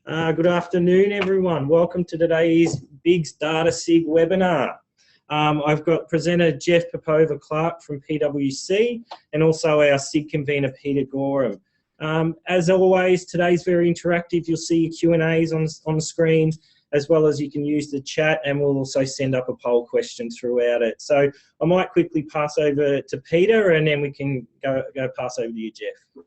Good afternoon, everyone. Welcome to today's Big's Data SIG webinar. I've got presenter Jeff Popova-Clark from PwC and also our SIG convener Peter Gorham. As always, today's very interactive. You'll see Q&As on the screen, as well as you can use the chat, and we'll also send up a poll question throughout it. So I might quickly pass over to Peter, and then we can go pass over to you, Jeff.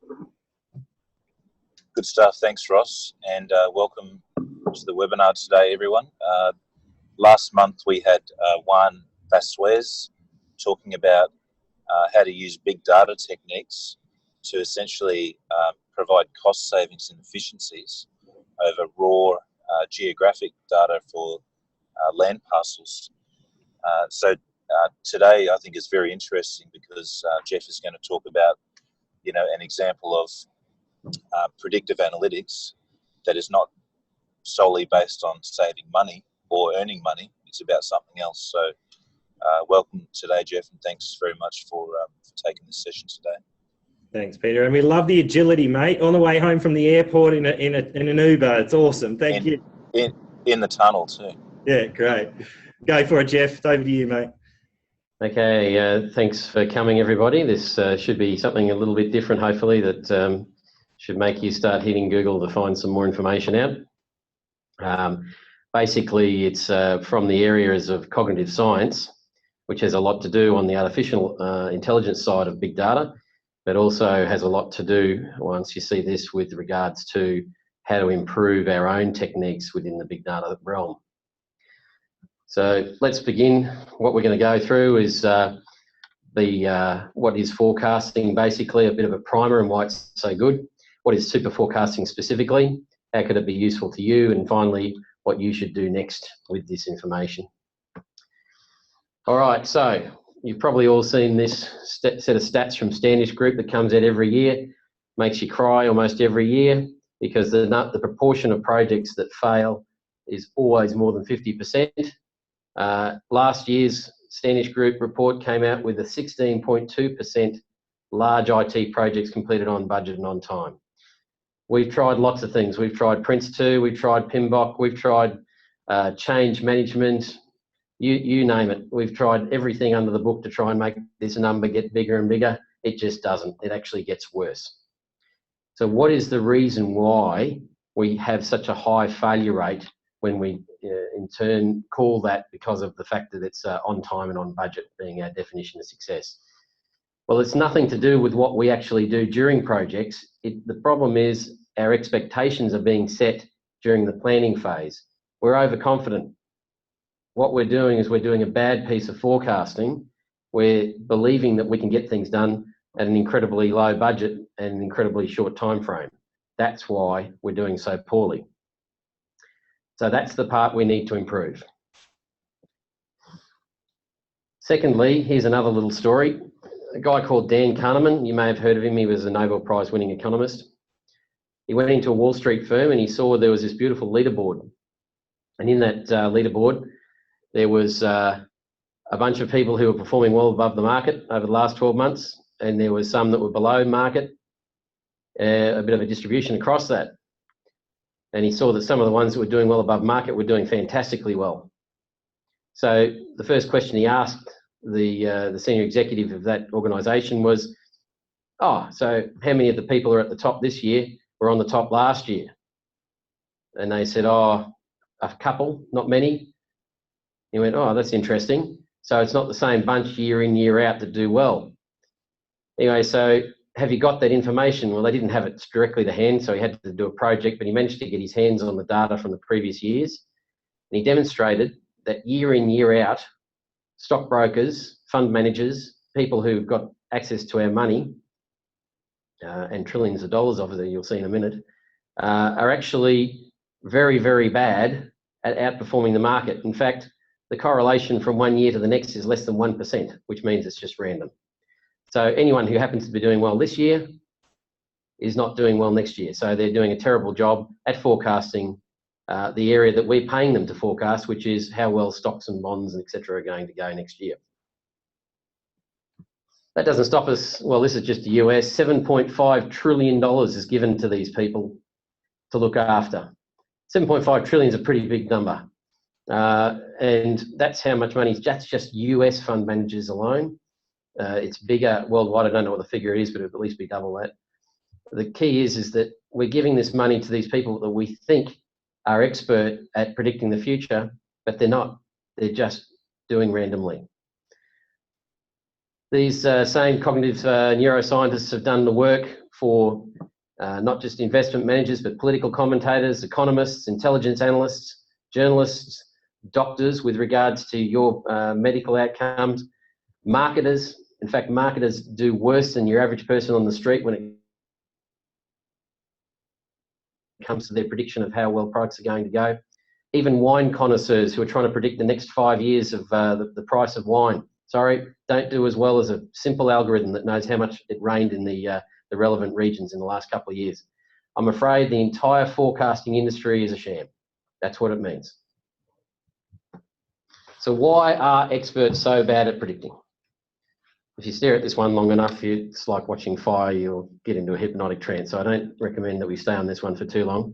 Good stuff. Thanks, Ross, and welcome to the webinar today, everyone. Last month we had Juan Vasquez talking about how to use big data techniques to essentially provide cost savings and efficiencies over raw geographic data for land parcels. So today I think is very interesting because Jeff is going to talk about, an example of predictive analytics that is not solely based on saving money or earning money. It's about something else. So welcome today, Jeff, and thanks very much for taking this session today. Thanks, Peter. And we love the agility, mate. On the way home from the airport in an Uber. It's awesome. Thank you. In the tunnel too. Yeah, great. Go for it, Jeff. It's over to you, mate. Okay, thanks for coming, everybody. This should be something a little bit different, hopefully, that should make you start hitting Google to find some more information out. Basically, it's from the areas of cognitive science, which has a lot to do on the artificial intelligence side of big data, but also has a lot to do, once you see this, with regards to how to improve our own techniques within the big data realm. So let's begin. What we're going to go through is what is forecasting, basically, a bit of a primer and why it's so good. What is super forecasting specifically? How could it be useful to you? And finally, what you should do next with this information. All right, so you've probably all seen this set of stats from Standish Group that comes out every year. Makes you cry almost every year because the proportion of projects that fail is always more than 50%. Last year's Standish Group report came out with a 16.2% large IT projects completed on budget and on time. We've tried lots of things. We've tried Prince2, we've tried PMBOK, we've tried change management, you name it. We've tried everything under the book to try and make this number get bigger and bigger. It just doesn't. It actually gets worse. So what is the reason why we have such a high failure rate when we in turn call that because of the fact that it's on time and on budget being our definition of success? Well, it's nothing to do with what we actually do during projects. The problem is our expectations are being set during the planning phase. We're overconfident. What we're doing is we're doing a bad piece of forecasting. We're believing that we can get things done at an incredibly low budget and an incredibly short time frame. That's why we're doing so poorly. So that's the part we need to improve. Secondly, here's another little story. A guy called Dan Kahneman, you may have heard of him. He was a Nobel Prize winning economist. He went into a Wall Street firm and he saw there was this beautiful leaderboard. And in that leaderboard, there was a bunch of people who were performing well above the market over the last 12 months. And there was some that were below market, a bit of a distribution across that. And he saw that some of the ones that were doing well above market were doing fantastically well. So the first question he asked the senior executive of that organisation was, so how many of the people who are at the top this year were on the top last year? And they said, a couple, not many. He went, that's interesting. So it's not the same bunch year in, year out that do well. Anyway, so have you got that information? Well, they didn't have it directly to hand, so he had to do a project, but he managed to get his hands on the data from the previous years. And he demonstrated that year in, year out, stockbrokers, fund managers, people who've got access to our money, and trillions of dollars of it, you'll see in a minute, are actually very, very bad at outperforming the market. In fact, the correlation from one year to the next is less than 1%, which means it's just random. So anyone who happens to be doing well this year is not doing well next year. So they're doing a terrible job at forecasting the area that we're paying them to forecast, which is how well stocks and bonds and etc. are going to go next year. That doesn't stop us. Well, this is just the US. $7.5 trillion is given to these people to look after. 7.5 trillion is a pretty big number. And that's how much money, that's just US fund managers alone. It's bigger worldwide. I don't know what the figure is, but it'll at least be double that. The key is that we're giving this money to these people that we think are expert at predicting the future, but they're not. They're just doing randomly. These same cognitive neuroscientists have done the work for not just investment managers, but political commentators, economists, intelligence analysts, journalists, doctors with regards to your medical outcomes, marketers. In fact, marketers do worse than your average person on the street when it comes to their prediction of how well products are going to go. Even wine connoisseurs who are trying to predict the next 5 years of the price of wine. Sorry, don't do as well as a simple algorithm that knows how much it rained in the relevant regions in the last couple of years. I'm afraid the entire forecasting industry is a sham. That's what it means. So why are experts so bad at predicting? If you stare at this one long enough, it's like watching fire, you'll get into a hypnotic trance. So I don't recommend that we stay on this one for too long.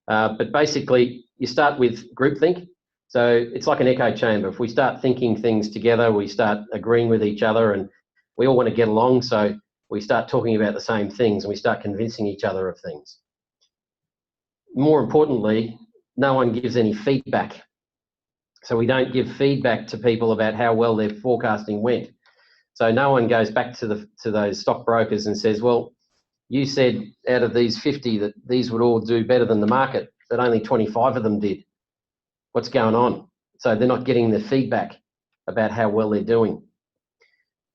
But basically, you start with groupthink. So it's like an echo chamber. If we start thinking things together, we start agreeing with each other, and we all want to get along. So we start talking about the same things, and we start convincing each other of things. More importantly, no one gives any feedback. So we don't give feedback to people about how well their forecasting went. So no one goes back to those stockbrokers and says, well, you said out of these 50 that these would all do better than the market, but only 25 of them did. What's going on? So they're not getting the feedback about how well they're doing.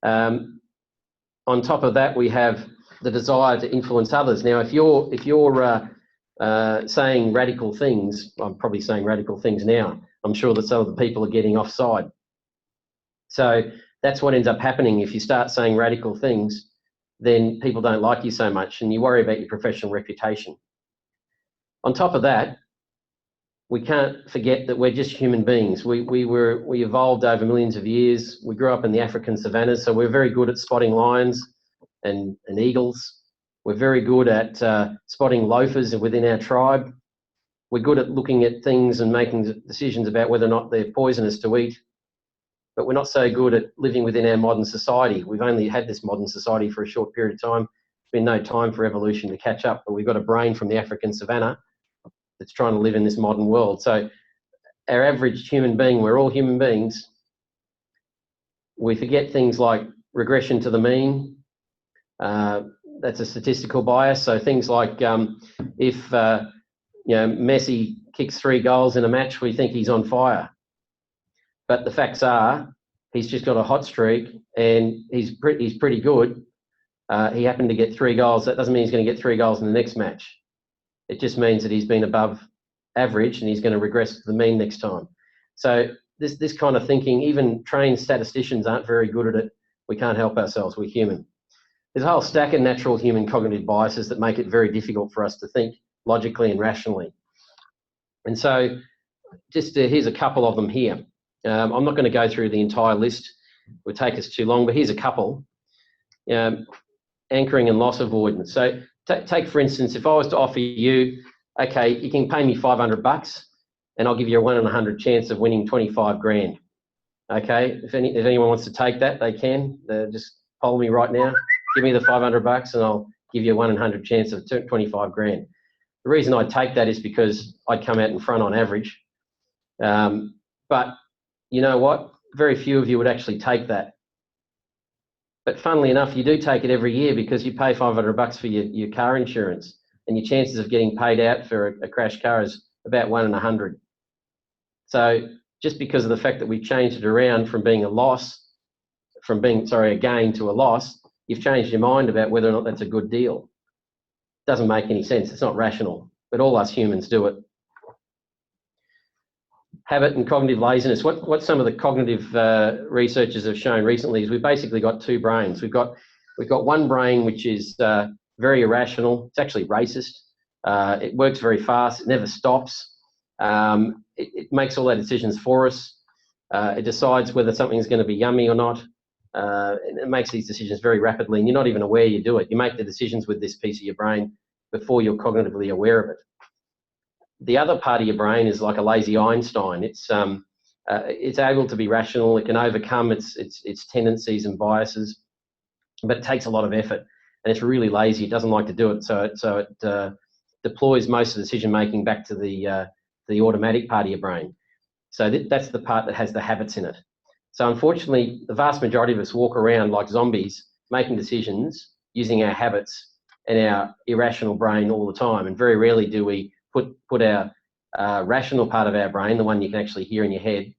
On top of that, we have the desire to influence others. Now, if you're saying radical things, I'm probably saying radical things now, I'm sure that some of the people are getting offside. So that's what ends up happening. If you start saying radical things, then people don't like you so much, and you worry about your professional reputation. On top of that, we can't forget that we're just human beings. We evolved over millions of years. We grew up in the African savannas, so we're very good at spotting lions and eagles. We're very good at spotting loafers within our tribe. We're good at looking at things and making decisions about whether or not they're poisonous to eat. But we're not so good at living within our modern society. We've only had this modern society for a short period of time. There's been no time for evolution to catch up, but we've got a brain from the African savannah that's trying to live in this modern world. So our average human being, we're all human beings. We forget things like regression to the mean. That's a statistical bias. So things like if Messi kicks 3 goals in a match, we think he's on fire. But the facts are, he's just got a hot streak and he's pretty good. He happened to get 3 goals. That doesn't mean he's going to get 3 goals in the next match. It just means that he's been above average and he's going to regress to the mean next time. So this kind of thinking, even trained statisticians aren't very good at it. We can't help ourselves. We're human. There's a whole stack of natural human cognitive biases that make it very difficult for us to think logically and rationally. And so here's a couple of them here. I'm not going to go through the entire list. It would take us too long, but here's a couple. Anchoring and loss avoidance. So take for instance, if I was to offer you, okay, you can pay me $500 and I'll give you a 1 in 100 chance of winning 25 grand. Okay, if anyone wants to take that, they can. Just poll me right now. Give me the $500 and I'll give you a 1 in 100 chance of 25 grand. The reason I'd take that is because I'd come out in front on average. But you know what? Very few of you would actually take that. But funnily enough, you do take it every year because you pay $500 for your car insurance, and your chances of getting paid out for a crashed car is about 1 in 100. So just because of the fact that we've changed it around from being a gain to a loss, you've changed your mind about whether or not that's a good deal. Doesn't make any sense. It's not rational, but all us humans do it. Habit and cognitive laziness. What some of the cognitive researchers have shown recently is we've basically got 2 brains. We've got one brain which is very irrational. It's actually racist. It works very fast. It never stops. It makes all our decisions for us. It decides whether something's going to be yummy or not. It makes these decisions very rapidly, and you're not even aware you do it. You make the decisions with this piece of your brain before you're cognitively aware of it. the other part of your brain is like a lazy Einstein. It's able to be rational. It can overcome its tendencies and biases, but it takes a lot of effort, and it's really lazy. It doesn't like to do it, so it deploys most of the decision making back to the automatic part of your brain. So that's the part that has the habits in it. So unfortunately, the vast majority of us walk around like zombies, making decisions using our habits and our irrational brain all the time, and very rarely do we put our rational part of our brain, the one you can actually hear in your head,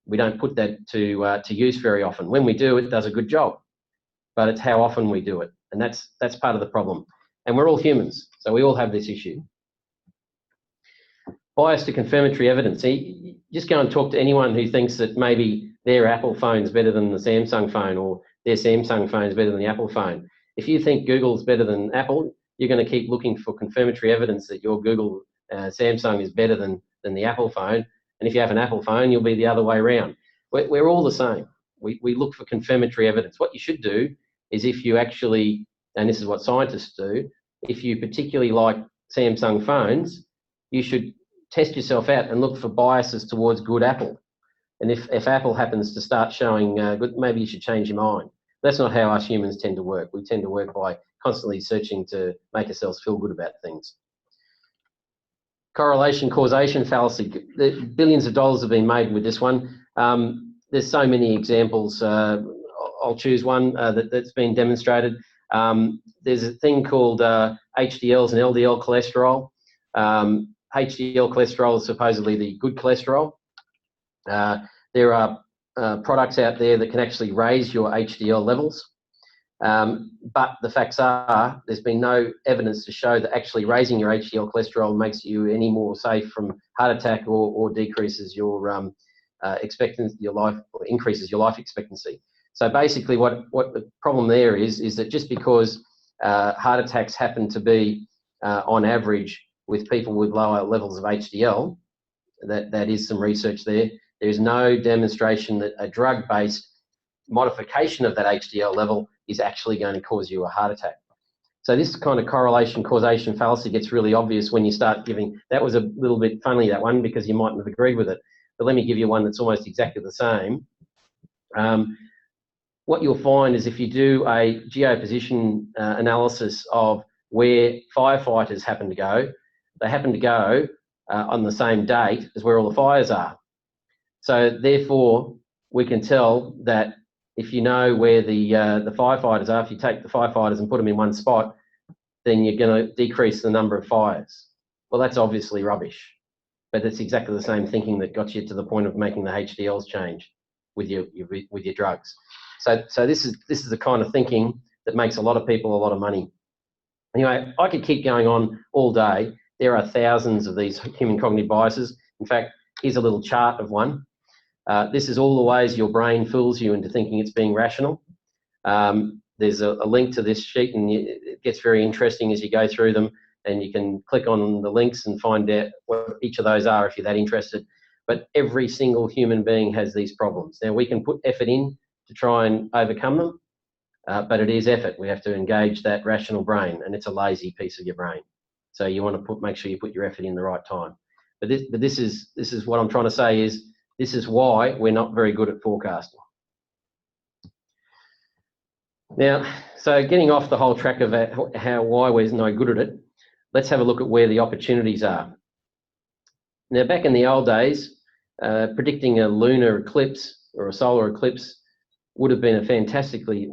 we don't put that to use very often. When we do, it does a good job, but it's how often we do it, and that's part of the problem. And we're all humans, so we all have this issue. Bias to confirmatory evidence. Just go and talk to anyone who thinks that maybe their Apple phone is better than the Samsung phone, or their Samsung phone is better than the Apple phone. If you think Google's better than Apple, you're going to keep looking for confirmatory evidence that your Google Samsung is better than the Apple phone. And if you have an Apple phone, you'll be the other way around. We're all the same. We look for confirmatory evidence. What you should do is, if you actually, and this is what scientists do, if you particularly like Samsung phones, you should test yourself out and look for biases towards good Apple. And if Apple happens to start showing good, maybe you should change your mind. That's not how us humans tend to work. We tend to work by constantly searching to make ourselves feel good about things. Correlation causation fallacy. Billions of dollars have been made with this one. There's so many examples. I'll choose one that's been demonstrated. There's a thing called HDLs and LDL cholesterol. HDL cholesterol is supposedly the good cholesterol. There are products out there that can actually raise your HDL levels. But the facts are, there's been no evidence to show that actually raising your HDL cholesterol makes you any more safe from heart attack or decreases your expectancy, your life, or increases your life expectancy. So basically, what the problem there is that just because heart attacks happen to be on average with people with lower levels of HDL, that is some research there. There's no demonstration that a drug-based modification of that HDL level is actually going to cause you a heart attack. So this kind of correlation causation fallacy gets really obvious when you start giving, that was a little bit funny, that one, because you mightn't have agreed with it. But let me give you one that's almost exactly the same. What you'll find is, if you do a geoposition analysis of where firefighters happen to go, they happen to go on the same date as where all the fires are. So therefore, we can tell that if you know where the firefighters are, if you take the firefighters and put them in one spot, then you're going to decrease the number of fires. Well, that's obviously rubbish, but it's exactly the same thinking that got you to the point of making the HDLs change with your drugs. So this is the kind of thinking that makes a lot of people a lot of money. Anyway, I could keep going on all day. There are thousands of these human cognitive biases. In fact, here's a little chart of one. This is all the ways your brain fools you into thinking it's being rational. There's a link to this sheet, and it gets very interesting as you go through them, and you can click on the links and find out what each of those are if you're that interested. But every single human being has these problems. Now, we can put effort in to try and overcome them, but it is effort. We have to engage that rational brain, and it's a lazy piece of your brain. So you want to make sure you put your effort in the right time. But this is what I'm trying to say is, this is why we're not very good at forecasting. Now, so getting off the whole track of why we're no good at it, let's have a look at where the opportunities are. Now, back in the old days, predicting a lunar eclipse or a solar eclipse would have been a fantastically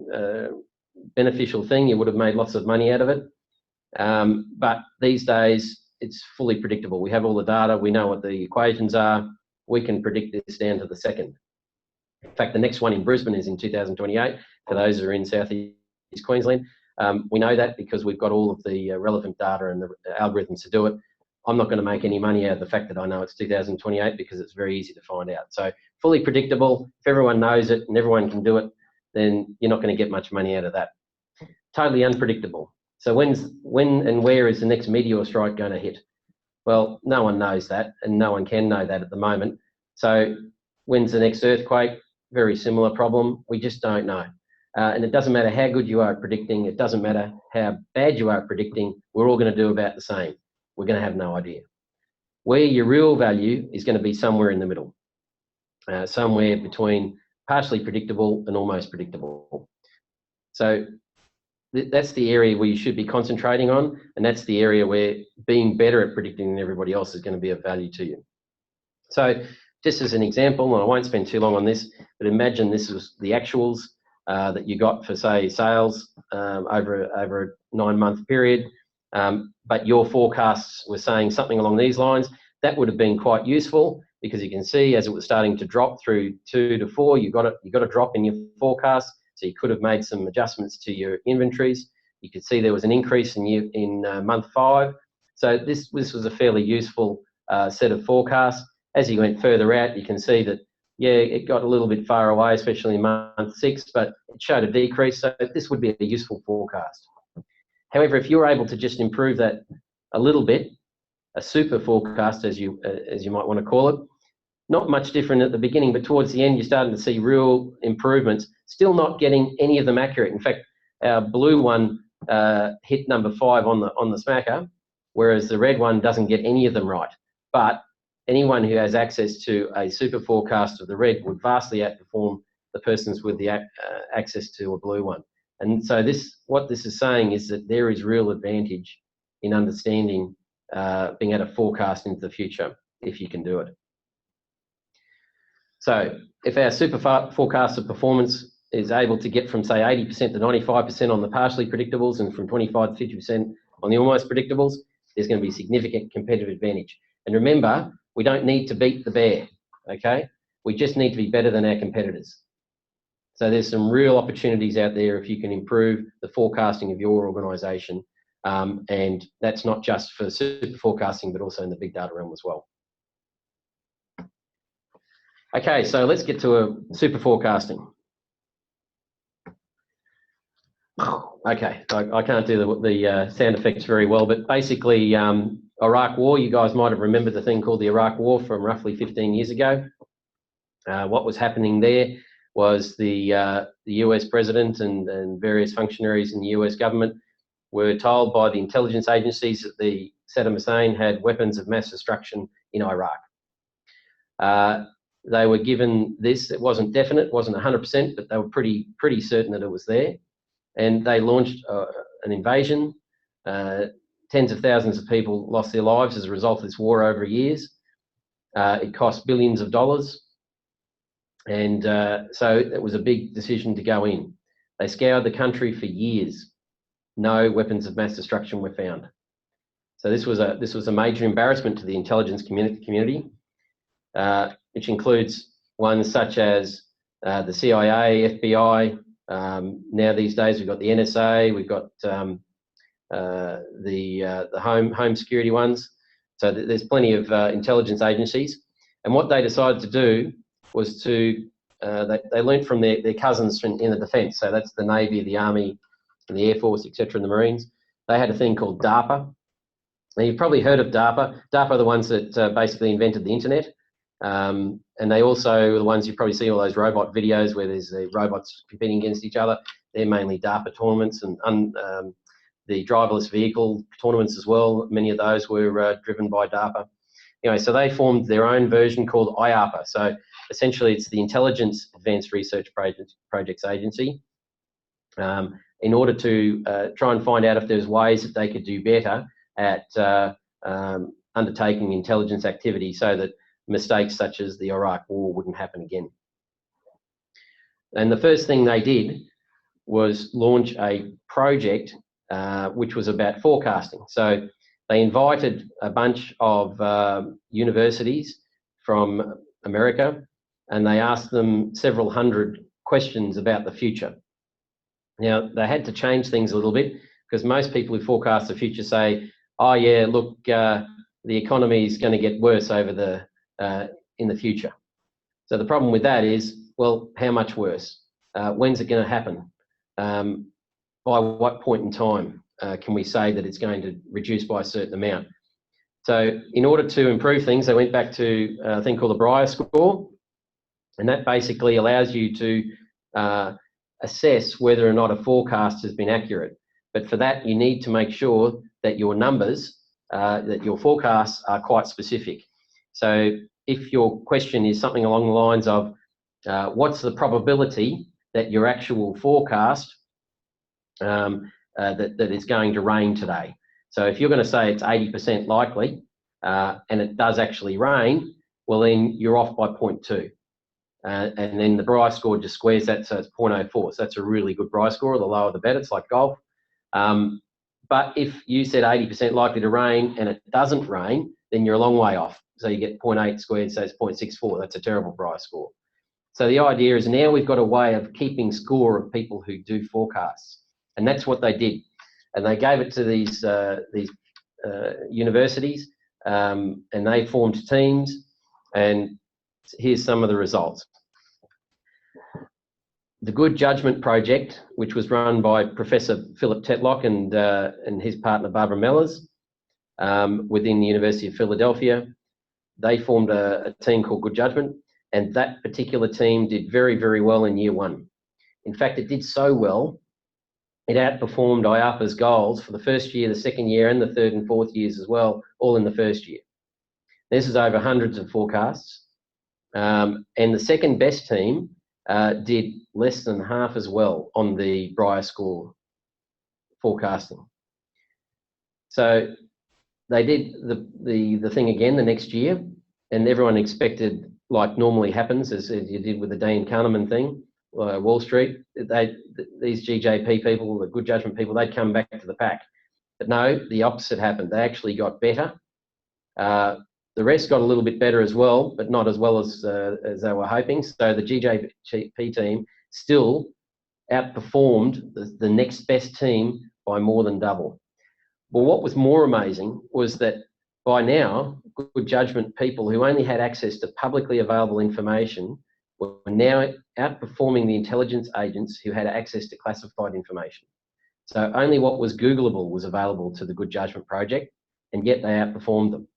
beneficial thing. You would have made lots of money out of it. But these days, it's fully predictable. We have all the data. We know what the equations are. We can predict this down to the second. In fact, the next one in Brisbane is in 2028. For those who are in southeast Queensland, we know that because we've got all of the relevant data and the algorithms to do it. I'm not going to make any money out of the fact that I know it's 2028 because it's very easy to find out. So fully predictable. If everyone knows it and everyone can do it, then you're not going to get much money out of that. Totally unpredictable. So when and where is the next meteor strike going to hit? Well, no one knows that, and no one can know that at the moment. So when's the next earthquake? Very similar problem. We just don't know. And it doesn't matter how good you are at predicting. It doesn't matter how bad you are at predicting. We're all going to do about the same. We're going to have no idea. where your real value is going to be somewhere in the middle, somewhere between partially predictable and almost predictable. So that's the area where you should be concentrating on, and that's the area where being better at predicting than everybody else is going to be of value to you. So just as an example, and I won't spend too long on this, but imagine this was the actuals that you got for, say, sales over a 9-month period, but your forecasts were saying something along these lines. That would have been quite useful, because you can see as it was starting to drop through 2 to 4, you got a drop in your forecast. So you could have made some adjustments to your inventories. You could see there was an increase in month 5. So this was a fairly useful set of forecasts. As you went further out, you can see that, yeah, it got a little bit far away, especially in month 6, but it showed a decrease. So this would be a useful forecast. However, if you're able to just improve that a little bit, a super forecast, as you might want to call it, not much different at the beginning, but towards the end, you're starting to see real improvements. Still not getting any of them accurate. In fact, our blue one hit number 5 on the smacker, whereas the red one doesn't get any of them right. But anyone who has access to a super forecast of the red would vastly outperform the persons with the access to a blue one. And so what this is saying is that there is real advantage in understanding being able to forecast into the future if you can do it. So if our super forecaster performance is able to get from, say, 80% to 95% on the partially predictables and from 25 to 50% on the almost predictables, there's going to be significant competitive advantage. And remember, we don't need to beat the bear, okay? We just need to be better than our competitors. So there's some real opportunities out there if you can improve the forecasting of your organisation. And that's not just for super forecasting, but also in the big data realm as well. Okay, so let's get to a super forecasting. Okay, I can't do the sound effects very well, but basically, Iraq War, you guys might have remembered the thing called the Iraq War from roughly 15 years ago. What was happening there was the US president and various functionaries in the US government were told by the intelligence agencies that the Saddam Hussein had weapons of mass destruction in Iraq. They were given this. It wasn't definite, wasn't 100%, but they were pretty certain that it was there. And they launched an invasion. Tens of thousands of people lost their lives as a result of this war over years. It cost billions of dollars. And so it was a big decision to go in. They scoured the country for years. No weapons of mass destruction were found. So this was a major embarrassment to the intelligence community. Which includes ones such as the CIA, FBI. Now these days we've got the NSA, we've got the home security ones. So there's plenty of intelligence agencies. And what they decided to do was to they learnt from their cousins in the defence. So that's the Navy, the Army, and the Air Force, etc., and the Marines. They had a thing called DARPA. Now you've probably heard of DARPA. DARPA are the ones that basically invented the internet. And they also are the ones you probably see all those robot videos where there's the robots competing against each other. They're mainly DARPA tournaments and the driverless vehicle tournaments as well. Many of those were driven by DARPA. Anyway, so they formed their own version called IARPA. So essentially it's the Intelligence Advanced Research Projects Agency, in order to try and find out if there's ways that they could do better at undertaking intelligence activity so that mistakes such as the Iraq War wouldn't happen again. And the first thing they did was launch a project which was about forecasting. So they invited a bunch of universities from America and they asked them several hundred questions about the future. Now, they had to change things a little bit because most people who forecast the future say, oh yeah, look, the economy is going to get worse over in the future. So the problem with that is, well, how much worse? When's it going to happen? By what point in time can we say that it's going to reduce by a certain amount? So in order to improve things, they went back to a thing called the Brier score, and that basically allows you to assess whether or not a forecast has been accurate. But for that, you need to make sure that your numbers that your forecasts are quite specific. So if your question is something along the lines of, what's the probability that your actual forecast that it's going to rain today? So if you're going to say it's 80% likely and it does actually rain, well then you're off by 0.2. And then the Bry score just squares that, so it's 0.04. So that's a really good Bry score. The lower the better. It's like golf. But if you said 80% likely to rain and it doesn't rain, then you're a long way off. So you get 0.8 squared, so it's 0.64. That's a terrible Bry score. So the idea is now we've got a way of keeping score of people who do forecasts. And that's what they did. And they gave it to these universities, and they formed teams. And here's some of the results. The Good Judgment Project, which was run by Professor Philip Tetlock and his partner Barbara Mellers within the University of Philadelphia, they formed a team called Good Judgment, and that particular team did very, very well in year one. In fact, it did so well, it outperformed IAPA's goals for the first year, the second year, and the third and fourth years as well, all in the first year. This is over hundreds of forecasts. And the second best team did less than half as well on the Bry score forecasting. So they did the thing again the next year, and everyone expected, like normally happens, as you did with the Dan Kahneman thing, Wall Street, these GJP people, the Good Judgment people, they'd come back to the pack. But no, the opposite happened. They actually got better. The rest got a little bit better as well, but not as well as they were hoping. So the GJP team still outperformed the next best team by more than double. Well, what was more amazing was that by now, Good Judgment people who only had access to publicly available information were now outperforming the intelligence agents who had access to classified information. So only what was Googleable was available to the Good Judgment Project, and yet they outperformed them.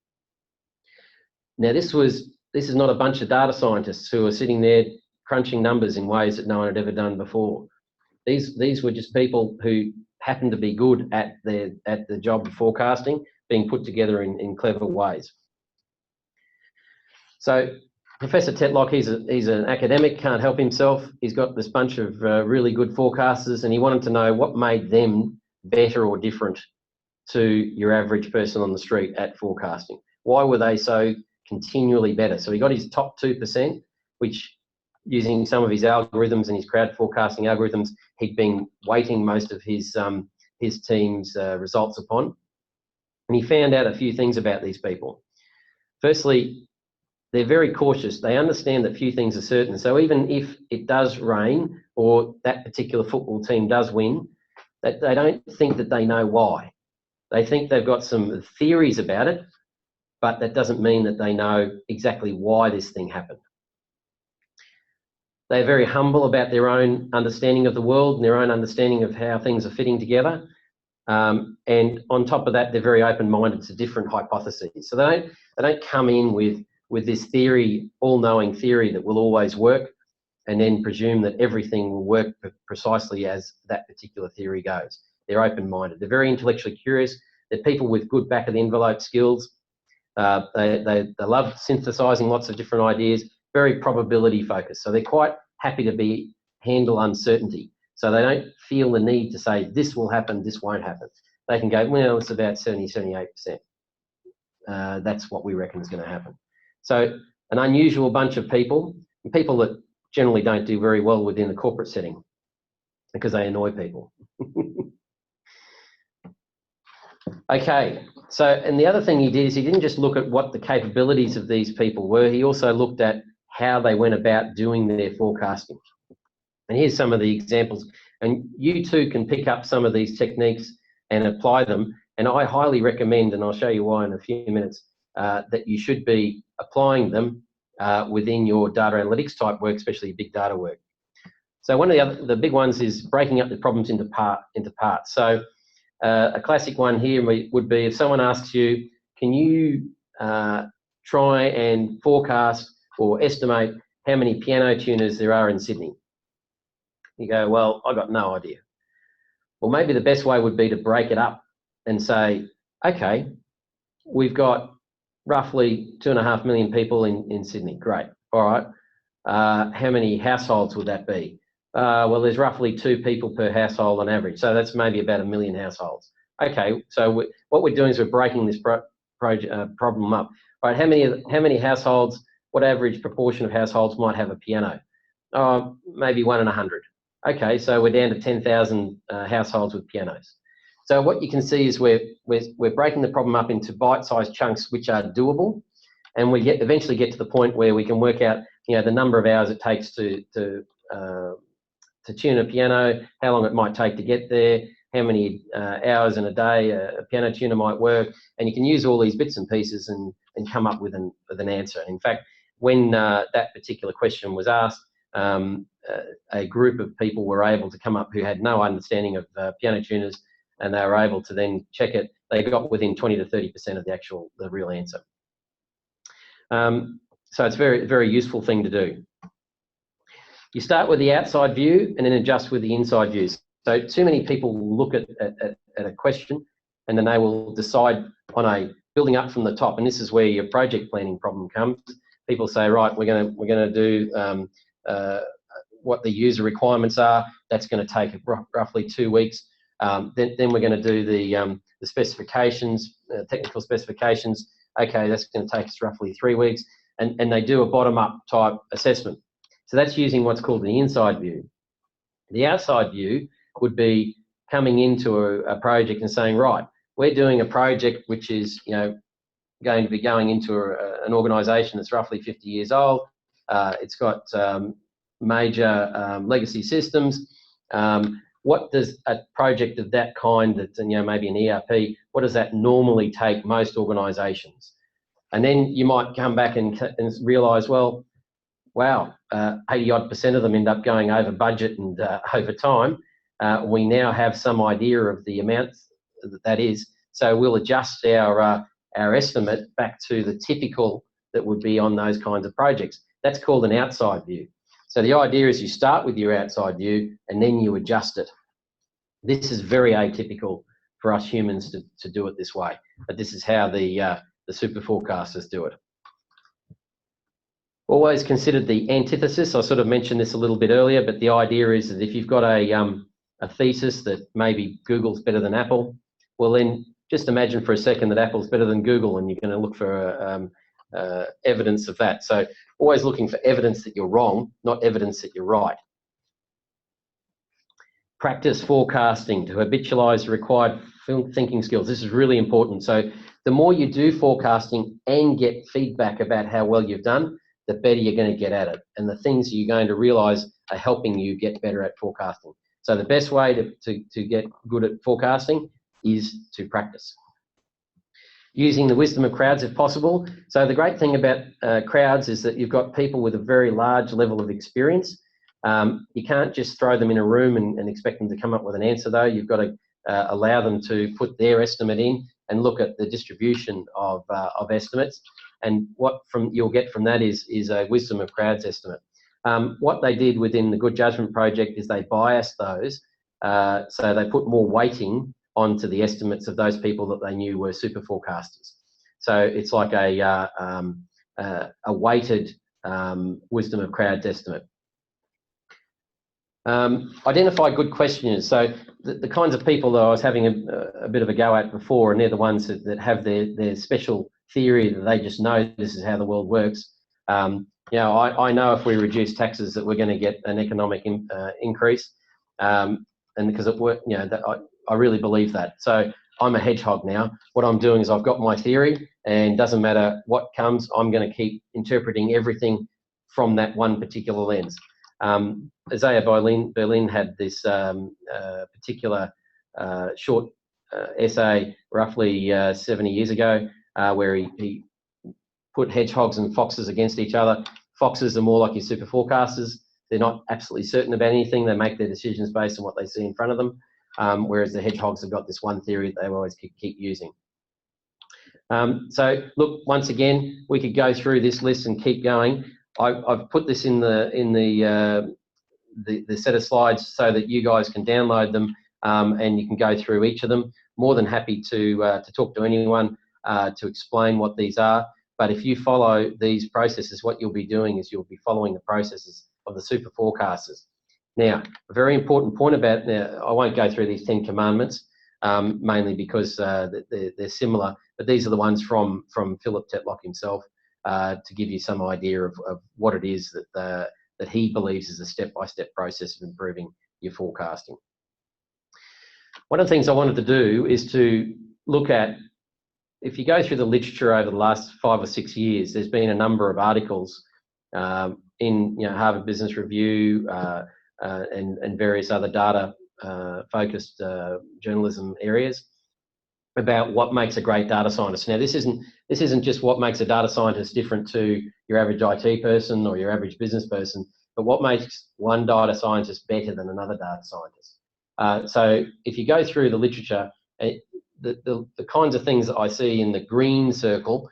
Now, this is not a bunch of data scientists who are sitting there crunching numbers in ways that no one had ever done before. These were just people who happened to be good at the job of forecasting, being put together in clever ways. So Professor Tetlock, he's an academic, can't help himself. He's got this bunch of really good forecasters, and he wanted to know what made them better or different to your average person on the street at forecasting. Why were they so continually better? So he got his top 2%, which, using some of his algorithms and his crowd forecasting algorithms, he'd been weighting most of his team's results upon. And he found out a few things about these people. Firstly, they're very cautious. They understand that few things are certain. So even if it does rain or that particular football team does win, that they don't think that they know why. They think they've got some theories about it, but that doesn't mean that they know exactly why this thing happened. They're very humble about their own understanding of the world and their own understanding of how things are fitting together. And on top of that, they're very open-minded to different hypotheses. So they don't come in with this theory, all-knowing theory that will always work, and then presume that everything will work precisely as that particular theory goes. They're open-minded. They're very intellectually curious. They're people with good back-of-the-envelope skills. They love synthesizing lots of different ideas, very probability focused. So they're quite happy to handle uncertainty. So they don't feel the need to say, this will happen, this won't happen. They can go, well, it's about 70, 78%. That's what we reckon is going to happen. So an unusual bunch of people that generally don't do very well within the corporate setting because they annoy people. Okay, so, and the other thing he did is he didn't just look at what the capabilities of these people were, he also looked at how they went about doing their forecasting. And here's some of the examples. And you too can pick up some of these techniques and apply them. And I highly recommend, and I'll show you why in a few minutes, that you should be applying them within your data analytics type work, especially big data work. So one of the big ones is breaking up the problems into parts. So a classic one here would be if someone asks you, can you try and forecast or estimate how many piano tuners there are in Sydney? You go, well, I got no idea. Well, maybe the best way would be to break it up and say, okay, we've got roughly 2.5 million people in Sydney. Great. All right. How many households would that be? Well, there's roughly 2 people per household on average. So that's maybe about 1 million households. Okay. So what we're doing is we're breaking this problem up. All right. How many households, what average proportion of households might have a piano? Maybe 1 in 100. Okay. So we're down to 10,000 households with pianos. So what you can see is we're breaking the problem up into bite-sized chunks which are doable, and we eventually get to the point where we can work out, the number of hours it takes to tune a piano, how long it might take to get there, how many hours in a day a piano tuner might work, and you can use all these bits and pieces and come up with an answer. And in fact, when that particular question was asked, a group of people were able to come up who had no understanding of piano tuners, and they were able to then check it. They got within 20 to 30% of the real answer. So it's a very, very useful thing to do. You start with the outside view and then adjust with the inside views. So too many people look at a question and then they will decide on a building up from the top. And this is where your project planning problem comes. People say, right, we're going to do what the user requirements are. That's going to take roughly 2 weeks. Then we're going to do the specifications, technical specifications. Okay, that's going to take us roughly 3 weeks. And they do a bottom-up type assessment. So that's using what's called the inside view. The outside view would be coming into a project and saying, right, we're doing a project which is, going to be going into an organisation that's roughly 50 years old. It's got major legacy systems. What does a project of that kind, that's maybe an ERP, what does that normally take most organisations? And then you might come back and realise, well, wow, 80-odd% of them end up going over budget and over time. We now have some idea of the amount that is, so we'll adjust our estimate back to the typical that would be on those kinds of projects. That's called an outside view. So the idea is you start with your outside view and then you adjust it. This is very atypical for us humans to do it this way, but this is how the Superforecasters do it. Always consider the antithesis. I sort of mentioned this a little bit earlier, but the idea is that if you've got a thesis that maybe Google's better than Apple, well then just imagine for a second that Apple's better than Google, and you're going to look for evidence of that. So always looking for evidence that you're wrong, not evidence that you're right. Practice forecasting to habitualize required thinking skills. This is really important. So the more you do forecasting and get feedback about how well you've done, the better you're going to get at it. And the things you're going to realize are helping you get better at forecasting. So the best way to get good at forecasting is to practice. Using the wisdom of crowds if possible. So the great thing about crowds is that you've got people with a very large level of experience. You can't just throw them in a room and expect them to come up with an answer though. You've got to allow them to put their estimate in and look at the distribution of estimates. And what you'll get from that is a wisdom of crowds estimate. What they did within the Good Judgment Project is they biased those. So they put more weighting onto the estimates of those people that they knew were super forecasters. So it's like a weighted wisdom of crowds estimate. Identify good questioners. So the kinds of people that I was having a bit of a go at before, and they're the ones that have their special theory that they just know this is how the world works. I know if we reduce taxes that we're going to get an economic increase, and because it worked, I really believe that. So I'm a hedgehog now. What I'm doing is I've got my theory, and doesn't matter what comes, I'm going to keep interpreting everything from that one particular lens. Isaiah Berlin had this particular short essay roughly 70 years ago where he put hedgehogs and foxes against each other. Foxes are more like your super forecasters. They're not absolutely certain about anything. They make their decisions based on what they see in front of them, whereas the hedgehogs have got this one theory that they always keep using. So look, once again, we could go through this list and keep going. I've put this in the set of slides so that you guys can download them and you can go through each of them. More than happy to talk to anyone. to explain what these are. But if you follow these processes, what you'll be doing is you'll be following the processes of the Superforecasters. Now, a very important point about, now, I won't go through these 10 commandments, mainly because they're similar, but these are the ones from Philip Tetlock himself, to give you some idea of what it is that he believes is a step-by-step process of improving your forecasting. One of the things I wanted to do is to look at, if you go through the literature over the last 5 or 6 years, there's been a number of articles in Harvard Business Review and various other data focused journalism areas about what makes a great data scientist. Now, this isn't just what makes a data scientist different to your average IT person or your average business person, but what makes one data scientist better than another data scientist. So if you go through the literature, the kinds of things that I see in the green circle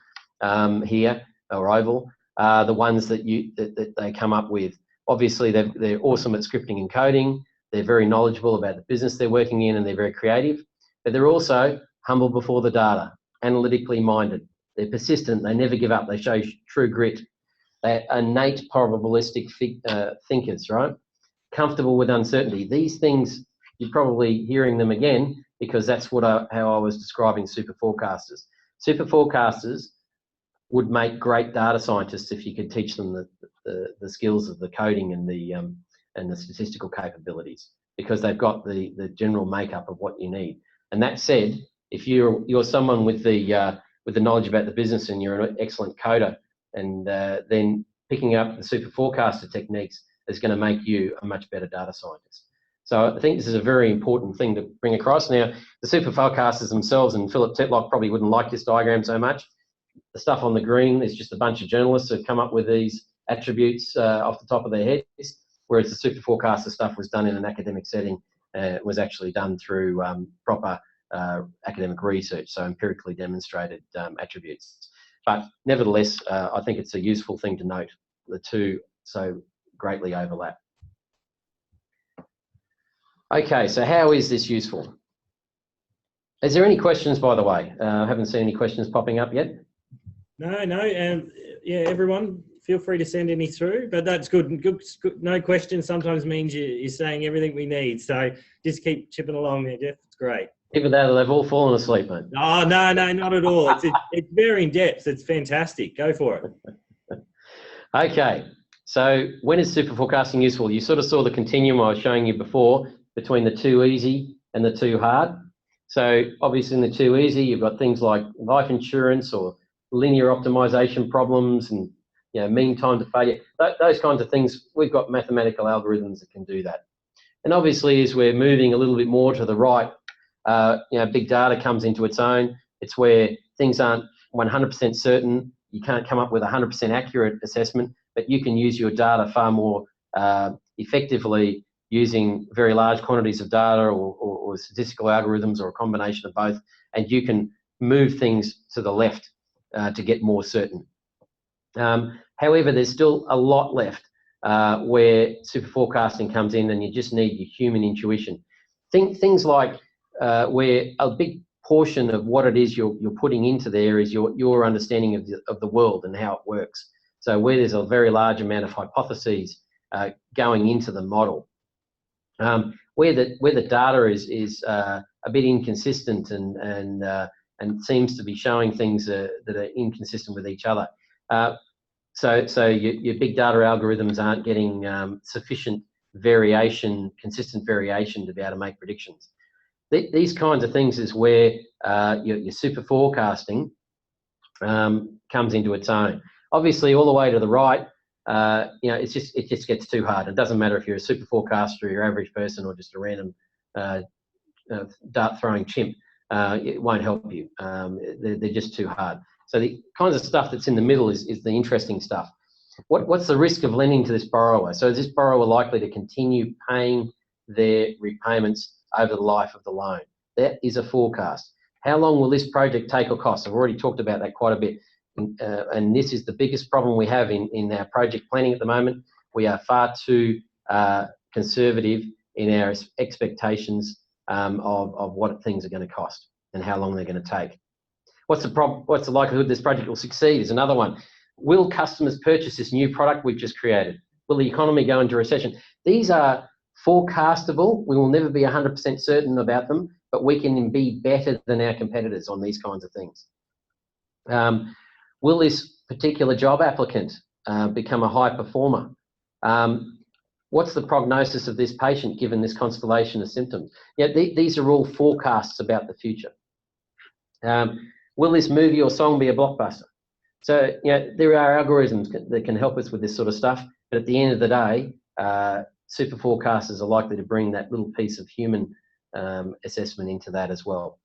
here, or oval, are the ones that they come up with. Obviously, they're awesome at scripting and coding. They're very knowledgeable about the business they're working in, and they're very creative. But they're also humble before the data, analytically minded. They're persistent. They never give up. They show true grit. They're innate probabilistic thinkers, right? Comfortable with uncertainty. These things, you're probably hearing them again, because that's how I was describing Superforecasters. Superforecasters would make great data scientists if you could teach them the skills of the coding and the statistical capabilities, because they've got the general makeup of what you need. And that said, if you're someone with the knowledge about the business and you're an excellent coder, and then picking up the Superforecaster techniques is going to make you a much better data scientist. So I think this is a very important thing to bring across. Now, the Superforecasters themselves, and Philip Tetlock probably wouldn't like this diagram so much. The stuff on the green is just a bunch of journalists who have come up with these attributes off the top of their heads, whereas the Superforecaster stuff was done in an academic setting, was actually done through proper academic research, so empirically demonstrated attributes. But nevertheless, I think it's a useful thing to note. The two so greatly overlap. Okay, so how is this useful? Is there any questions, by the way? I haven't seen any questions popping up yet. No, yeah, everyone, feel free to send any through, but that's good. Good. No questions sometimes means you're saying everything we need, so just keep chipping along there, Jeff. It's great. Even though they've all fallen asleep, mate. Oh, no, not at all. It's very in depth. It's fantastic. Go for it. Okay, so when is Superforecasting useful? You sort of saw the continuum I was showing you before between the too easy and the too hard. So obviously in the too easy, you've got things like life insurance or linear optimization problems and mean time to failure. Those kinds of things, we've got mathematical algorithms that can do that. And obviously as we're moving a little bit more to the right, big data comes into its own. It's where things aren't 100% certain. You can't come up with a 100% accurate assessment, but you can use your data far more effectively using very large quantities of data or statistical algorithms or a combination of both, and you can move things to the left to get more certain. However, there's still a lot left where Superforecasting comes in, and you just need your human intuition. Things like where a big portion of what it is you're putting into there is your understanding of the world and how it works. So where there's a very large amount of hypotheses going into the model, where the data is a bit inconsistent and seems to be showing things that are inconsistent with each other. So your big data algorithms aren't getting sufficient variation, consistent variation to be able to make predictions. These kinds of things is where your Superforecasting comes into its own. Obviously, all the way to the right, it just gets too hard. It doesn't matter if you're a Superforecaster or your average person or just a random dart throwing chimp. It won't help you. They're just too hard. So the kinds of stuff that's in the middle is the interesting stuff. What's the risk of lending to this borrower? So is this borrower likely to continue paying their repayments over the life of the loan? That is a forecast. How long will this project take or cost? I've already talked about that quite a bit. And this is the biggest problem we have in our project planning at the moment. We are far too conservative in our expectations of what things are going to cost and how long they're going to take. What's the likelihood this project will succeed is another one. Will customers purchase this new product we've just created? Will the economy go into recession? These are forecastable. We will never be 100% certain about them, but we can be better than our competitors on these kinds of things. Will this particular job applicant become a high performer? What's the prognosis of this patient given this constellation of symptoms? These are all forecasts about the future. Will this movie or song be a blockbuster? So, there are algorithms that can help us with this sort of stuff, but at the end of the day, super forecasters are likely to bring that little piece of human assessment into that as well.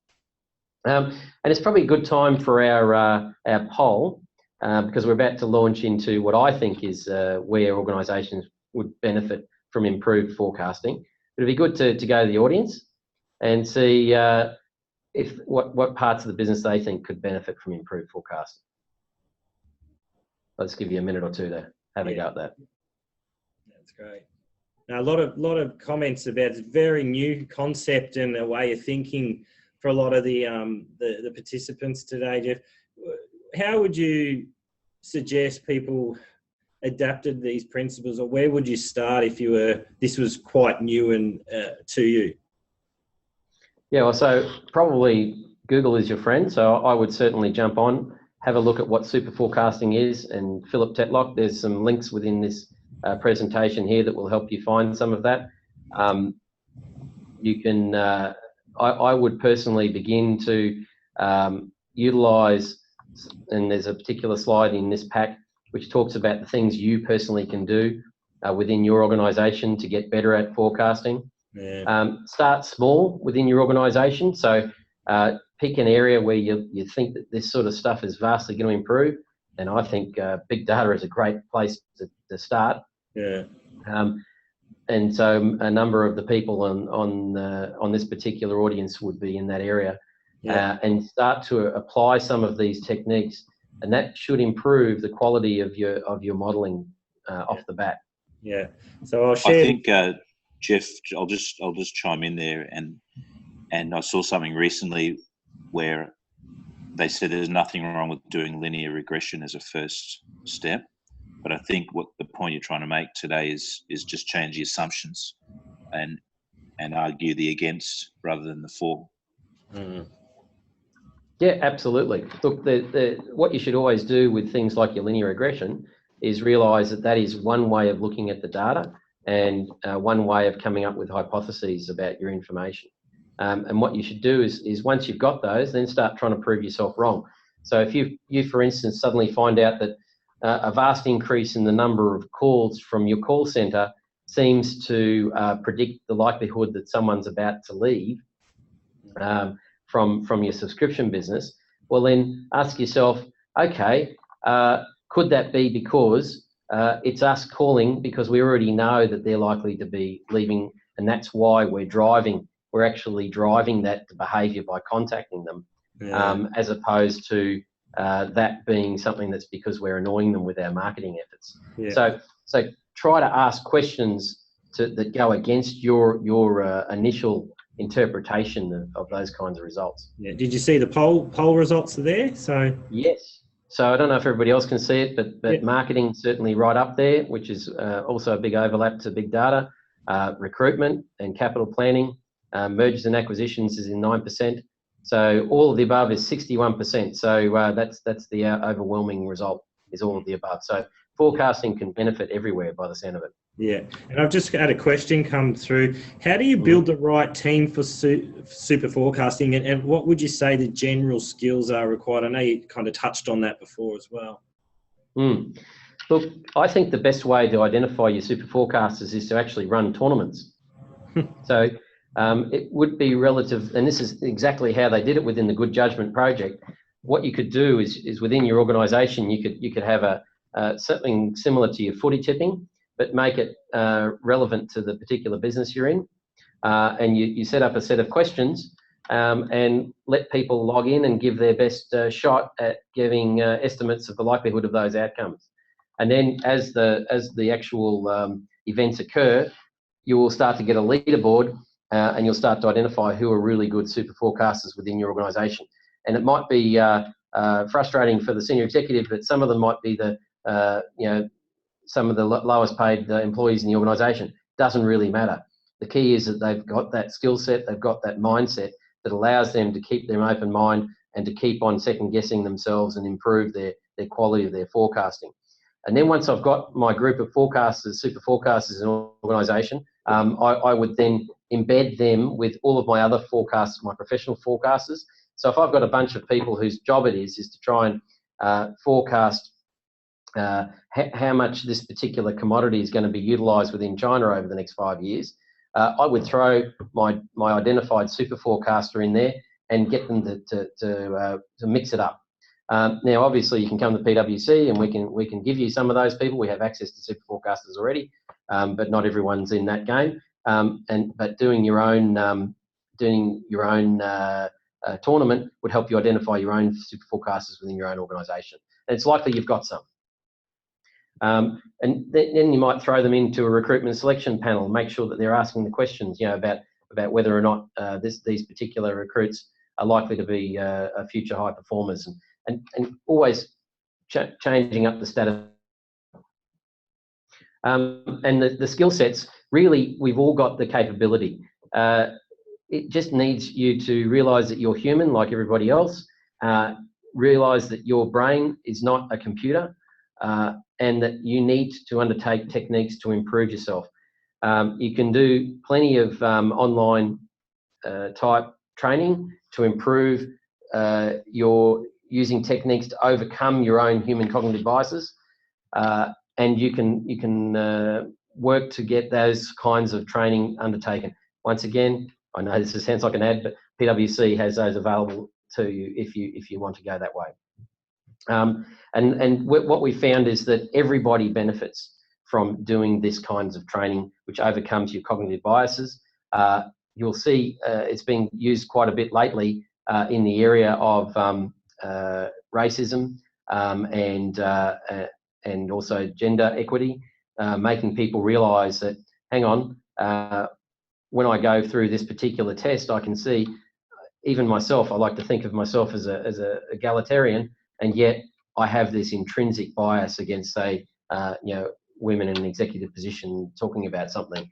And it's probably a good time for our poll, because we're about to launch into what I think is where organisations would benefit from improved forecasting. But it'd be good to go to the audience and see what parts of the business they think could benefit from improved forecasting. Let's give you a minute or two to have a go at that. That's great. Now, a lot of comments about this very new concept and a way of thinking for a lot of the participants today, Jeff. How would you suggest people adapted these principles, or where would you start if this was quite new and to you? Yeah, well, so probably Google is your friend, so I would certainly jump on, have a look at what super forecasting is, and Philip Tetlock, there's some links within this presentation here that will help you find some of that. You can, I would personally begin to utilise, and there's a particular slide in this pack which talks about the things you personally can do within your organisation to get better at forecasting. Yeah. Start small within your organisation. So pick an area where you think that this sort of stuff is vastly going to improve. And I think big data is a great place to start. Yeah. And so a number of the people on this particular audience would be in that area. Yeah. And start to apply some of these techniques, and that should improve the quality of your modelling off the bat. Yeah. So I'll share. I think Jeff, I'll just chime in there, and I saw something recently where they said there's nothing wrong with doing linear regression as a first step, but I think what the point you're trying to make today is just change the assumptions and argue the against rather than the for. Mm. Yeah, absolutely. Look, what you should always do with things like your linear regression is realise that is one way of looking at the data and one way of coming up with hypotheses about your information. And what you should do is once you've got those, then start trying to prove yourself wrong. So if you for instance, suddenly find out that a vast increase in the number of calls from your call centre seems to predict the likelihood that someone's about to leave, from your subscription business, well then ask yourself, okay, could that be because it's us calling because we already know that they're likely to be leaving, and that's why we're actually driving that behaviour by contacting them, as opposed to that being something that's because we're annoying them with our marketing efforts. Yeah. So try to ask questions that go against your initial interpretation of those kinds of results. Yeah. Did you see the poll results are there? So yes. So I don't know if everybody else can see it, but marketing certainly right up there, which is also a big overlap to big data. Recruitment and capital planning, mergers and acquisitions is in 9%. So all of the above is 61%. So that's the overwhelming result, is all of the above. So forecasting can benefit everywhere by the sound of it. Yeah, and I've just had a question come through. How do you build the right team for super forecasting, and what would you say the general skills are required? I know you kind of touched on that before as well. Look, I think the best way to identify your super forecasters is to actually run tournaments. So it would be relative, and this is exactly how they did it within the Good Judgment project. What you could do is within your organisation, you could have something similar to your footy tipping, but make it relevant to the particular business you're in. And you set up a set of questions and let people log in and give their best shot at giving estimates of the likelihood of those outcomes. And then as the actual events occur, you will start to get a leaderboard and you'll start to identify who are really good super forecasters within your organisation. and it might be frustrating for the senior executive, but some of them might be the some of the lowest paid employees in the organisation. Doesn't really matter. The key is that they've got that skill set, they've got that mindset that allows them to keep their open mind and to keep on second guessing themselves and improve their quality of their forecasting. And then once I've got my group of forecasters, super forecasters in an organisation, I would then embed them with all of my other forecasters, my professional forecasters. So if I've got a bunch of people whose job it is to try and forecast how much this particular commodity is going to be utilised within China over the next 5 years, I would throw my identified super forecaster in there and get them to mix it up. Now, obviously, you can come to PwC and we can give you some of those people. We have access to super forecasters already, but not everyone's in that game. But doing your own tournament would help you identify your own super forecasters within your own organisation. And it's likely you've got some. And then you might throw them into a recruitment selection panel, make sure that they're asking the questions, about whether or not these particular recruits are likely to be future high performers, and always changing up the status. And the skill sets, really, we've all got the capability. It just needs you to realise that you're human like everybody else, realise that your brain is not a computer, and that you need to undertake techniques to improve yourself. You can do plenty of online type training to improve your using techniques to overcome your own human cognitive biases, and you can work to get those kinds of training undertaken. Once again, I know this sounds like an ad, but PwC has those available to you if you want to go that way. And what we found is that everybody benefits from doing this kinds of training, which overcomes your cognitive biases. You'll see it's being used quite a bit lately in the area of racism and also gender equity, making people realise that, hang on, when I go through this particular test, I can see, even myself, I like to think of myself as a egalitarian, and yet I have this intrinsic bias against, say, women in an executive position talking about something.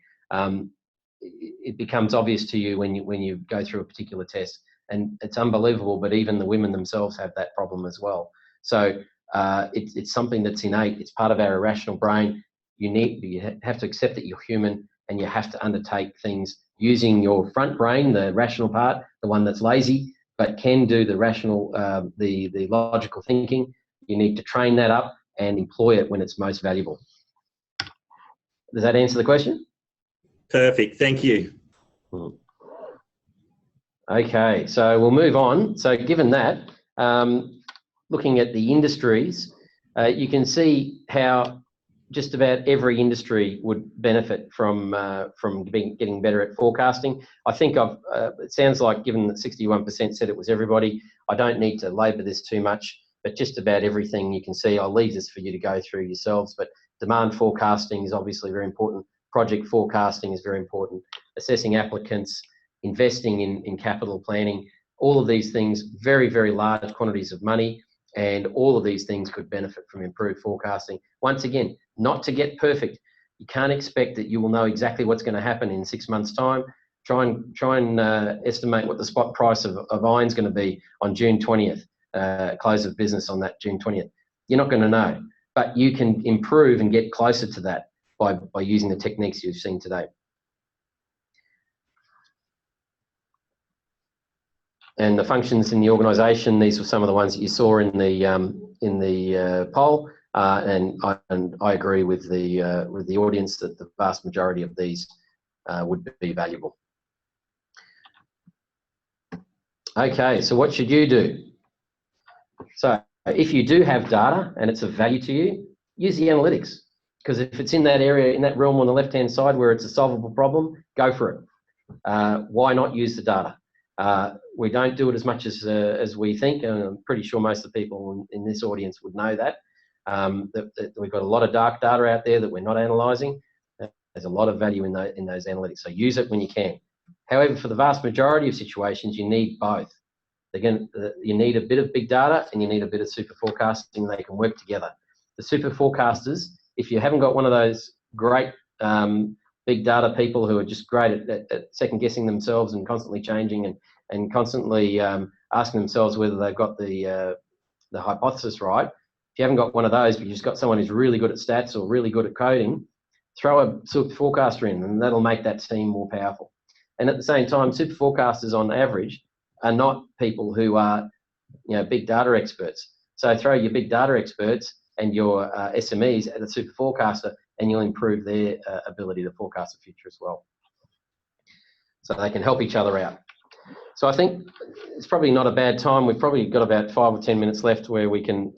It becomes obvious to you when you go through a particular test, and it's unbelievable. But even the women themselves have that problem as well. So it's something that's innate. It's part of our irrational brain. You have to accept that you're human, and you have to undertake things using your front brain, the rational part, the one that's lazy but can do the rational, the logical thinking. You need to train that up and employ it when it's most valuable. Does that answer the question? Perfect, thank you. Okay, so we'll move on. So given that, looking at the industries, you can see how just about every industry would benefit from getting better at forecasting. I think it sounds like, given that 61% said it was everybody, I don't need to labour this too much, but just about everything you can see. I'll leave this for you to go through yourselves, but demand forecasting is obviously very important. Project forecasting is very important. Assessing applicants, investing in capital planning, all of these things, very, very large quantities of money, and all of these things could benefit from improved forecasting. Once again, not to get perfect. You can't expect that you will know exactly what's going to happen in 6 months' time. Try and estimate what the spot price of iron is going to be on June 20th, close of business on that June 20th. You're not going to know, but you can improve and get closer to that by using the techniques you've seen today. And the functions in the organisation, these were some of the ones that you saw in the poll, and I agree with the audience that the vast majority of these would be valuable. Okay, so what should you do? So if you do have data and it's of value to you, use the analytics, because if it's in that area, in that realm on the left-hand side where it's a solvable problem, go for it. Why not use the data? We don't do it as much as we think, and I'm pretty sure most of the people in this audience would know that, that we've got a lot of dark data out there that we're not analysing. There's a lot of value in those analytics, so use it when you can. However, for the vast majority of situations, you need both. You need a bit of big data and you need a bit of super forecasting. They can work together. The super forecasters, if you haven't got one of those great big data people who are just great at second guessing themselves and constantly changing and constantly asking themselves whether they've got the hypothesis right. If you haven't got one of those, but you've just got someone who's really good at stats or really good at coding, throw a super forecaster in, and that'll make that team more powerful. And at the same time, super forecasters on average are not people who are, big data experts. So throw your big data experts and your SMEs at a super forecaster, and you'll improve their ability to forecast the future as well. So they can help each other out. So I think it's probably not a bad time. We've probably got about 5 or 10 minutes left where we can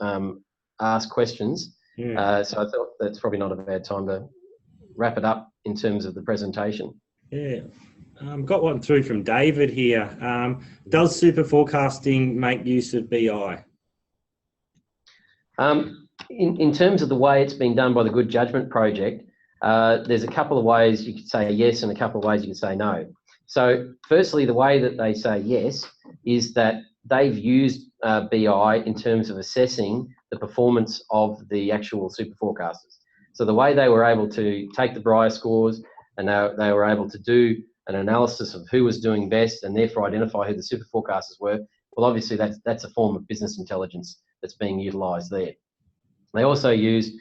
ask questions. So I thought that's probably not a bad time to wrap it up in terms of the presentation. Yeah. Got one through from David here. Does super forecasting make use of BI? In terms of the way it's been done by the Good Judgment Project, there's a couple of ways you could say yes and a couple of ways you could say no. So firstly, the way that they say yes is that they've used BI in terms of assessing the performance of the actual super forecasters. So the way they were able to take the Brier scores and they were able to do an analysis of who was doing best and therefore identify who the super forecasters were, well, obviously that's a form of business intelligence that's being utilised there. They also used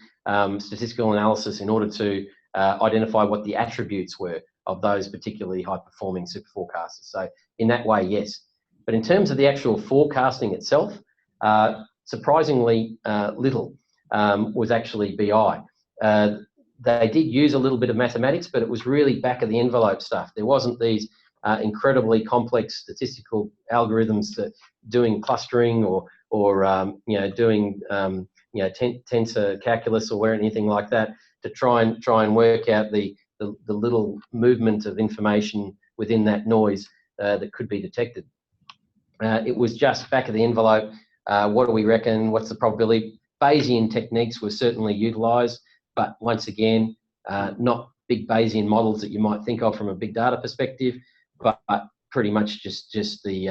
statistical analysis in order to identify what the attributes were of those particularly high-performing super forecasters. So in that way, yes. But in terms of the actual forecasting itself, surprisingly little was actually BI. They did use a little bit of mathematics, but it was really back of the envelope stuff. There wasn't these incredibly complex statistical algorithms that doing clustering or doing tensor calculus or anything like that to try and work out the little movement of information within that noise that could be detected. It was just back of the envelope. What do we reckon? What's the probability? Bayesian techniques were certainly utilised, but once again, not big Bayesian models that you might think of from a big data perspective, but pretty much just the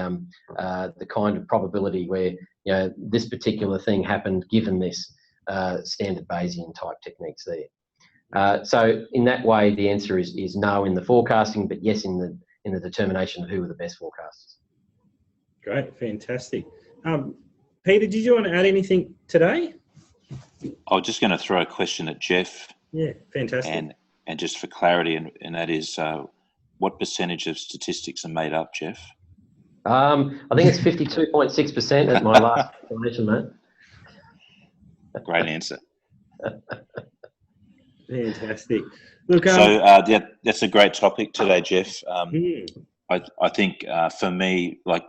kind of probability where this particular thing happened given this standard Bayesian type techniques there. So in that way, the answer is no in the forecasting, but yes in the determination of who are the best forecasters. Great, fantastic. Peter, did you want to add anything today? I was just going to throw a question at Jeff. Yeah, fantastic. And just for clarity, and that is, what percentage of statistics are made up, Jeff? I think it's 52.6% at my last calculation, mate. Great answer. Fantastic. Look, so that's a great topic today, Jeff. I think for me, like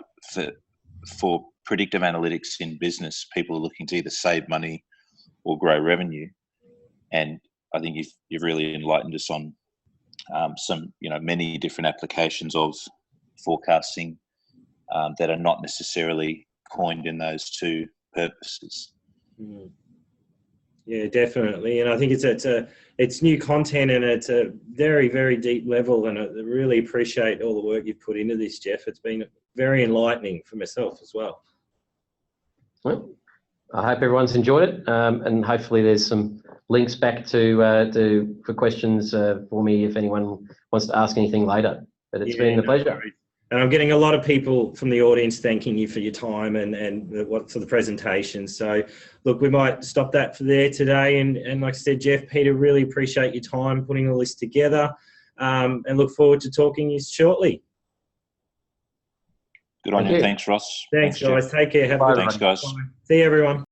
for predictive analytics in business, people are looking to either save money or grow revenue, and I think you've really enlightened us on some many different applications of forecasting that are not necessarily coined in those two purposes. Yeah, definitely, and I think it's new content and it's a very, very deep level, and I really appreciate all the work you've put into this, Jeff. It's been very enlightening for myself as well. Well, I hope everyone's enjoyed it, and hopefully there's some links back for questions for me if anyone wants to ask anything later. But it's been a pleasure. And I'm getting a lot of people from the audience thanking you for your time and for the presentation. So, look, we might stop that for there today. And like I said, Jeff, Peter, really appreciate your time putting all this together, and look forward to talking to you shortly. Good on you. Thanks, Ross. Thanks, guys. Take care. Have a good Thanks, guys. Bye. See you, everyone.